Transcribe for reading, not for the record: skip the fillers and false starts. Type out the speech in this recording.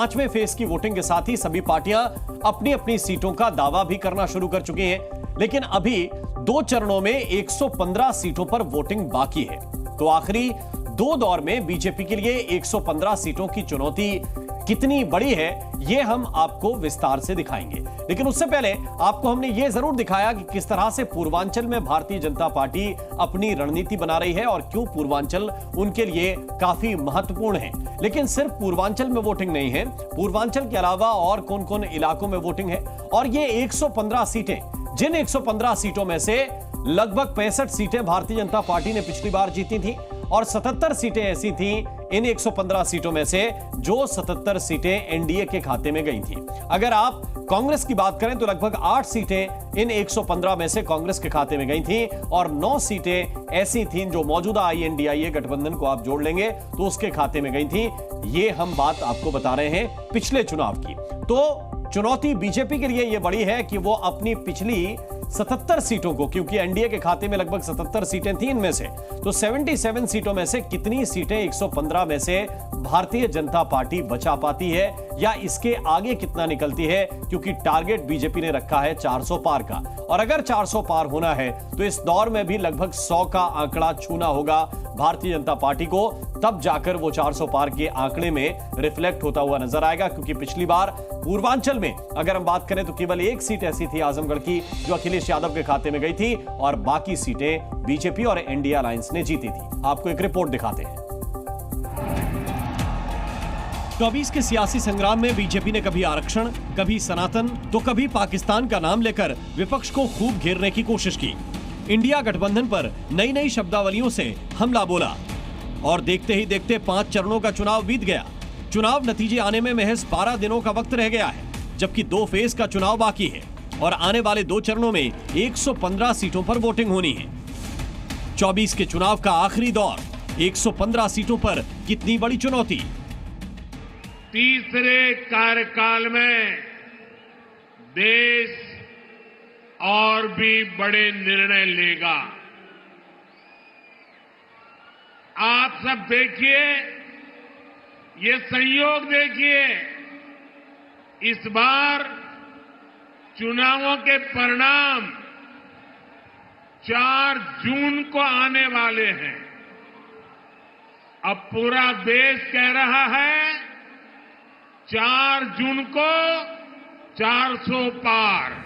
पांचवें फेज की वोटिंग के साथ ही सभी पार्टियां अपनी अपनी सीटों का दावा भी करना शुरू कर चुकी हैं, लेकिन अभी 2 चरणों में 115 सीटों पर वोटिंग बाकी है। तो आखिरी 2 दौर में बीजेपी के लिए 115 सीटों की चुनौती कितनी बड़ी है, यह हम आपको विस्तार से दिखाएंगे। लेकिन उससे पहले आपको हमने यह जरूर दिखाया कि किस तरह से पूर्वांचल में भारतीय जनता पार्टी अपनी रणनीति बना रही है और क्यों पूर्वांचल उनके लिए काफी महत्वपूर्ण है। लेकिन सिर्फ पूर्वांचल में वोटिंग नहीं है, पूर्वांचल के अलावा और कौन कौन इलाकों में वोटिंग है। और ये 115 सीटें, जिन 115 सीटों में से लगभग 65 सीटें भारतीय जनता पार्टी ने पिछली बार जीती थी और 77 सीटें ऐसी थी इन 115 सीटों में से जो 77 सीटें एनडीए के खाते में गई थी। अगर आप कांग्रेस की बात करें तो लगभग 8 सीटें इन 115 में से कांग्रेस के खाते में गई थी और 9 सीटें ऐसी थीं जो मौजूदा आईएनडीआईए गठबंधन को आप जोड़ लेंगे तो उसके खाते में गई थी। ये हम बात आपको बता रहे हैं पिछले चुनाव की। तो चुनौती बीजेपी के लिए यह बड़ी है कि वो अपनी पिछली 77 सीटों को, क्योंकि एनडीए के खाते में लगभग 77 सीटें थी इनमें से, तो 77 सीटों में से कितनी सीटें 115 में से भारतीय जनता पार्टी बचा पाती है या इसके आगे कितना निकलती है, क्योंकि टारगेट बीजेपी ने रखा है 400 पार का। और अगर 400 पार होना है तो इस दौर में भी लगभग 100 का आंकड़ा छूना होगा भारतीय जनता पार्टी को, तब जाकर वो 400 पार के आंकड़े में रिफ्लेक्ट होता हुआ नजर आएगा। क्योंकि पिछली बार पूर्वांचल में अगर हम बात करें तो केवल 1 सीट ऐसी थी आजमगढ़ की जो अखिलेश यादव के खाते में गई थी और बाकी सीटें बीजेपी और एनडीए अलायंस ने जीती थी। आपको एक रिपोर्ट दिखाते हैं। 24 के सियासी संग्राम में बीजेपी ने कभी आरक्षण, कभी सनातन तो कभी पाकिस्तान का नाम लेकर विपक्ष को खूब घेरने की कोशिश की। इंडिया गठबंधन पर नई नई शब्दावलियों से हमला बोला और देखते ही देखते 5 चरणों का चुनाव बीत गया। चुनाव नतीजे आने में महज 12 दिनों का वक्त रह गया है, जबकि 2 फेज का चुनाव बाकी है और आने वाले 2 चरणों में 115 सीटों पर वोटिंग होनी है। 24 के चुनाव का आखिरी दौर, 115 सीटों पर कितनी बड़ी चुनौती। तीसरे कार्यकाल में देश और भी बड़े निर्णय लेगा। आप सब देखिए, ये संयोग देखिए, इस बार चुनावों के परिणाम 4 जून को आने वाले हैं। अब पूरा देश कह रहा है 4 जून को 400 पार।